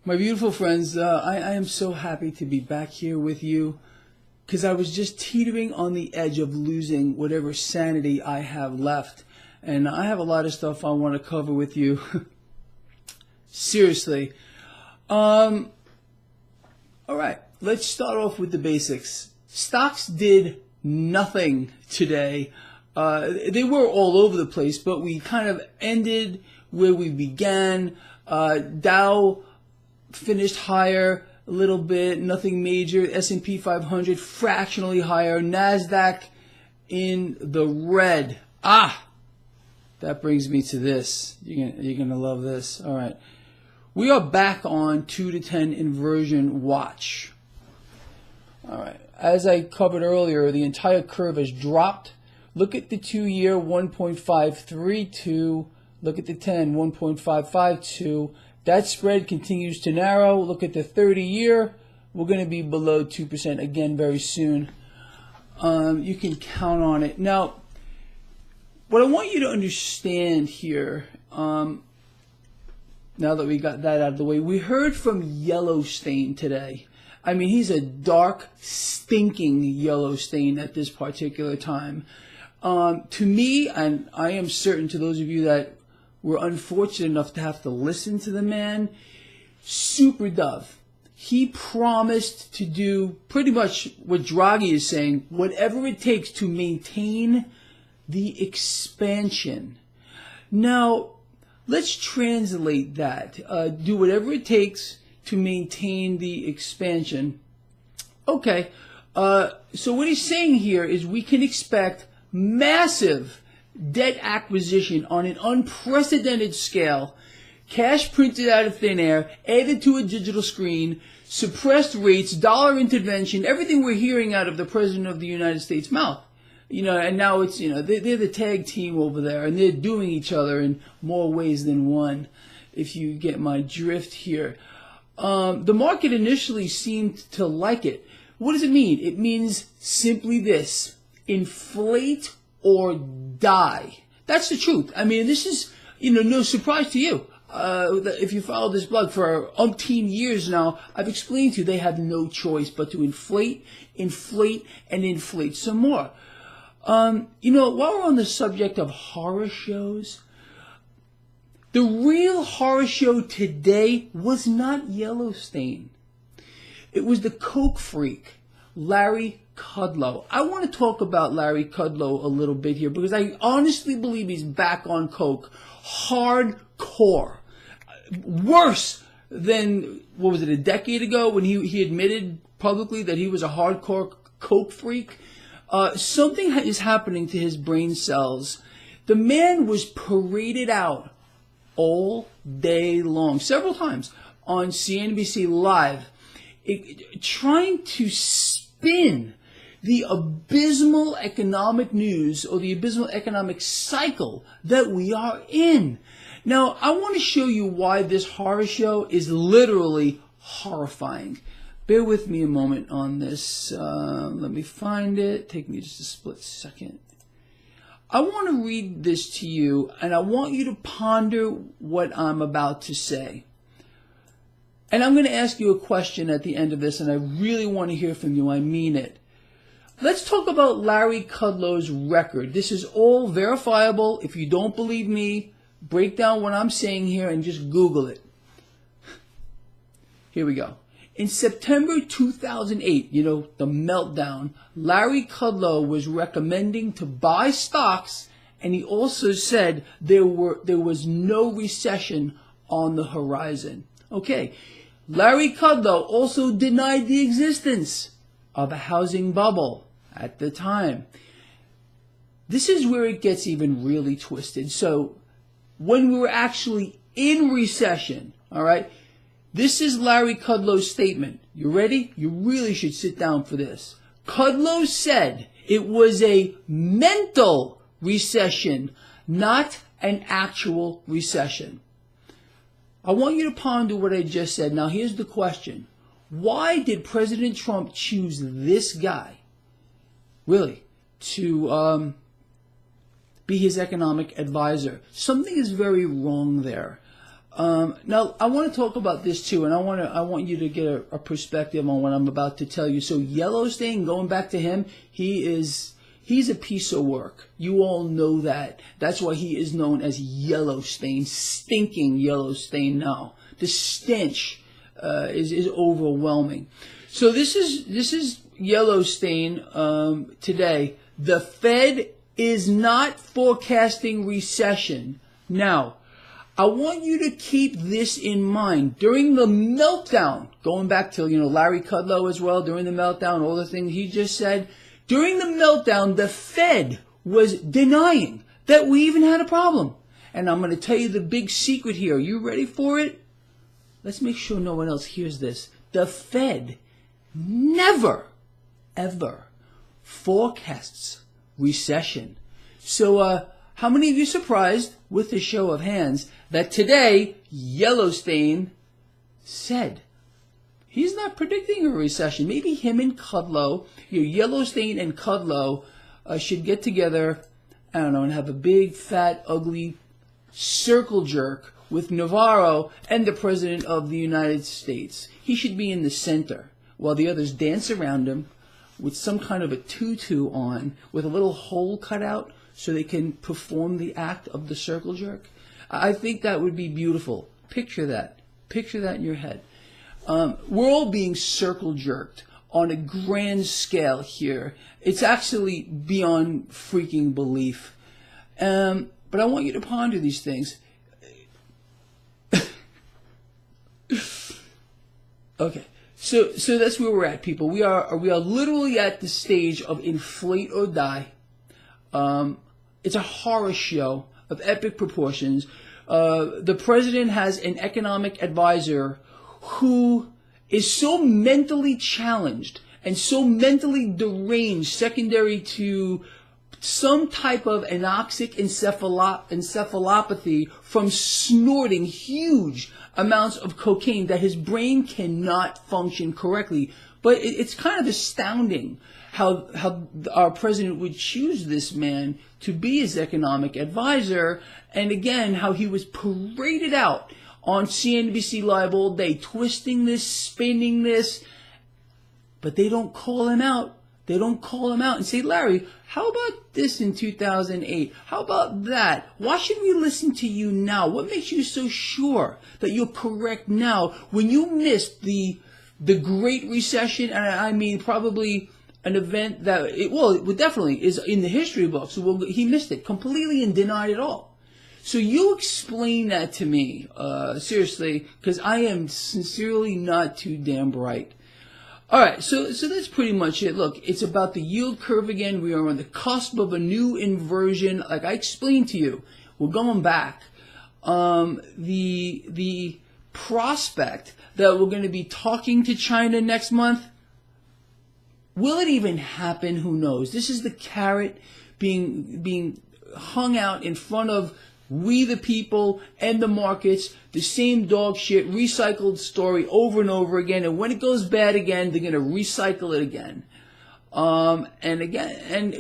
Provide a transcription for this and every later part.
My beautiful friends, I am so happy to be back here with you because I was just teetering on the edge of losing whatever sanity I have left. And I have a lot of stuff I want to cover with you. Seriously. All right, let's start off with the basics. Stocks did nothing today. They were all over the place, but we kind of ended where we began. Dow finished higher a little bit, nothing major. S&P 500 fractionally higher. NASDAQ in the red. That brings me to this. You're gonna love this. All right. We are back on 2 to 10 inversion watch. All right. As I covered earlier, the entire curve has dropped. Look at the 2-year, 1.532. Look at the 10, 1.552. That spread continues to narrow. Look at the 30-year. We're going to be below 2% again very soon. You can count on it. Now, what I want you to understand here, now that we got that out of the way, we heard from Yellowstain today. I mean, he's a dark, stinking Yellowstain at this particular time. To me, and I am certain to those of you that were unfortunate enough to have to listen to the man, super dove. He promised to do pretty much what Draghi is saying, whatever it takes to maintain the expansion. Now, let's translate that. Do whatever it takes to maintain the expansion. Okay, so what he's saying here is we can expect massive debt acquisition on an unprecedented scale, cash printed out of thin air, added to a digital screen, suppressed rates, dollar intervention, everything we're hearing out of the President of the United States' mouth. And now it's, they're the tag team over there, and they're doing each other in more ways than one, if you get my drift here. The market initially seemed to like it. What does it mean? It means simply this: inflate or die. That's the truth. I mean, this is, no surprise to you. If you follow this blog for umpteen years now, I've explained to you they have no choice but to inflate, and inflate some more. While we're on the subject of horror shows, the real horror show today was not Yellowstain. It was the Coke freak, Larry Kudlow. I want to talk about Larry Kudlow a little bit here because I honestly believe he's back on Coke. Hardcore. Worse than, a decade ago when he admitted publicly that he was a hardcore Coke freak. Something is happening to his brain cells. The man was paraded out all day long, several times on CNBC Live, trying to spin the abysmal economic news or the abysmal economic cycle that we are in. Now, I want to show you why this horror show is literally horrifying. Bear with me a moment on this. Let me find it. Take me just a split second. I want to read this to you, and I want you to ponder what I'm about to say. And I'm going to ask you a question at the end of this, and I really want to hear from you. I mean it. Let's talk about Larry Kudlow's record. This is all verifiable. If you don't believe me, break down what I'm saying here and just Google it. Here we go. In September 2008, the meltdown, Larry Kudlow was recommending to buy stocks, and he also said there was no recession on the horizon. Okay, Larry Kudlow also denied the existence of a housing bubble at the time. This is where it gets even really twisted. So when we were actually in recession, all right, this is Larry Kudlow's statement. You ready? You really should sit down for this. Kudlow said it was a mental recession, not an actual recession. I want you to ponder what I just said. Now, here's the question. Why did President Trump choose this guy, really, to be his economic advisor? Something is very wrong there. Now, I want to talk about this too, and I want you to get a perspective on what I'm about to tell you. So Yellowstain, going back to him, he's a piece of work. You all know that. That's why he is known as Yellowstain, stinking Yellowstain now. The stench is overwhelming. So this is Yellowstain today. The Fed is not forecasting recession. Now, I want you to keep this in mind. During the meltdown, going back to, Larry Kudlow as well, during the meltdown, all the things he just said, during the meltdown, the Fed was denying that we even had a problem. And I'm going to tell you the big secret here. You ready for it? Let's make sure no one else hears this. The Fed never, ever forecasts recession. So, how many of you surprised, with a show of hands, that today Yellowstain said he's not predicting a recession? Maybe him and Kudlow, Yellowstain and Kudlow, should get together, I don't know, and have a big, fat, ugly circle jerk with Navarro and the President of the United States. He should be in the center while the others dance around him with some kind of a tutu on with a little hole cut out so they can perform the act of the circle jerk. I think that would be beautiful. Picture that. Picture that in your head. We're all being circle jerked on a grand scale here. It's actually beyond freaking belief. But I want you to ponder these things. Okay. So that's where we're at, people. We are literally at the stage of inflate or die. It's a horror show of epic proportions. The president has an economic advisor who is so mentally challenged and so mentally deranged, secondary to some type of anoxic encephalopathy from snorting huge amounts of cocaine, that his brain cannot function correctly. But it's kind of astounding how our president would choose this man to be his economic advisor, and again, how he was paraded out on CNBC Live all day, twisting this, spinning this, but they don't call him out. They don't call him out and say, Larry, how about this in 2008? How about that? Why should we listen to you now? What makes you so sure that you're correct now when you missed the Great Recession? And I mean, probably an event that, it definitely is in the history books. He missed it completely and denied it all. So you explain that to me, seriously, because I am sincerely not too damn bright. All right, so that's pretty much it. Look, it's about the yield curve again. We are on the cusp of a new inversion. Like I explained to you, we're going back. The prospect that we're going to be talking to China next month, will it even happen? Who knows? This is the carrot being hung out in front of we the people and the markets, the same dog shit, recycled story over and over again. And when it goes bad again, they're going to recycle it again. And again, and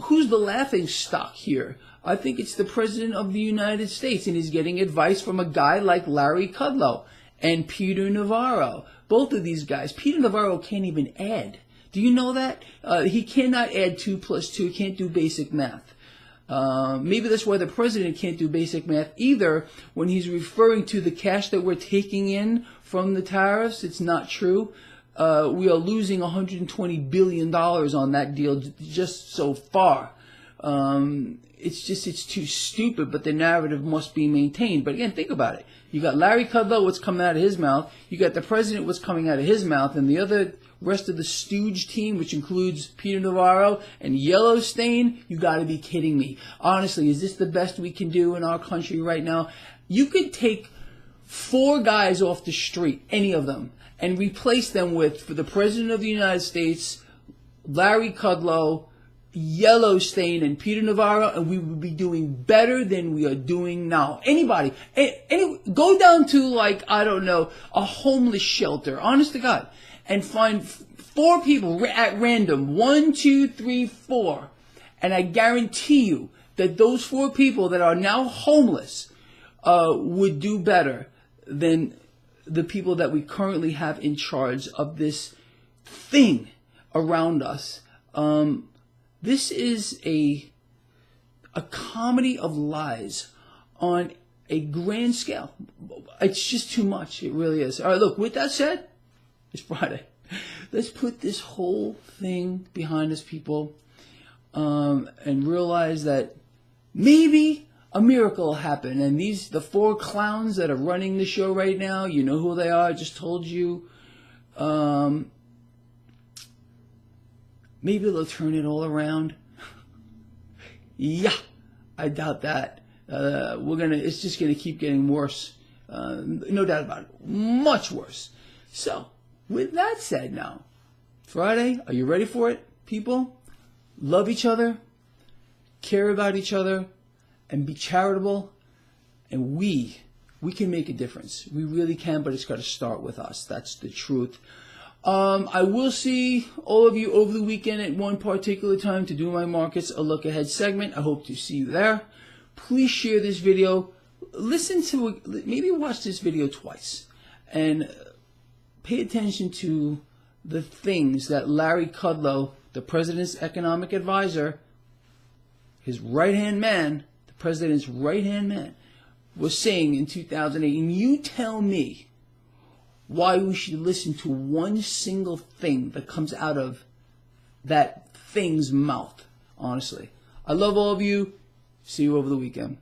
who's the laughing stock here? I think it's the President of the United States, and he's getting advice from a guy like Larry Kudlow and Peter Navarro. Both of these guys. Peter Navarro can't even add. Do you know that? He cannot add 2 plus 2. He can't do basic math. Maybe that's why the president can't do basic math either when he's referring to the cash that we're taking in from the tariffs. It's not true. We are losing $120 billion on that deal just so far. It's too stupid, but the narrative must be maintained. But again, think about it. You got Larry Kudlow, what's coming out of his mouth. You got the president, what's coming out of his mouth. And the other rest of the stooge team, which includes Peter Navarro and Yellowstain, you got to be kidding me. Honestly, is this the best we can do in our country right now? You could take 4 guys off the street, any of them, and replace them with, for the President of the United States, Larry Kudlow, Yellowstain, and Peter Navarro, and we would be doing better than we are doing now. Anybody, go down to, like, I don't know, a homeless shelter, honest to God, and find 4 people at random, 1, 2, 3, 4, and I guarantee you that those 4 people that are now homeless would do better than the people that we currently have in charge of this thing around us. This is a comedy of lies on a grand scale. It's just too much. It really is. All right, look, with that said, it's Friday. Let's put this whole thing behind us, people, and realize that maybe a miracle will happen. And the 4 clowns that are running the show right now, you know who they are. I just told you. Maybe they'll turn it all around. Yeah, I doubt that. It's just gonna keep getting worse. No doubt about it. Much worse. So, with that said now, Friday, are you ready for it, people? Love each other, care about each other, and be charitable. And we can make a difference. We really can, but it's got to start with us. That's the truth. I will see all of you over the weekend at one particular time to do my markets a look ahead segment. I hope to see you there. Please share this video. Listen to it. Maybe watch this video twice and pay attention to the things that Larry Kudlow, the president's economic advisor, his right-hand man, the president's right-hand man, was saying in 2008. And you tell me why we should listen to one single thing that comes out of that thing's mouth. Honestly, I love all of you. See you over the weekend.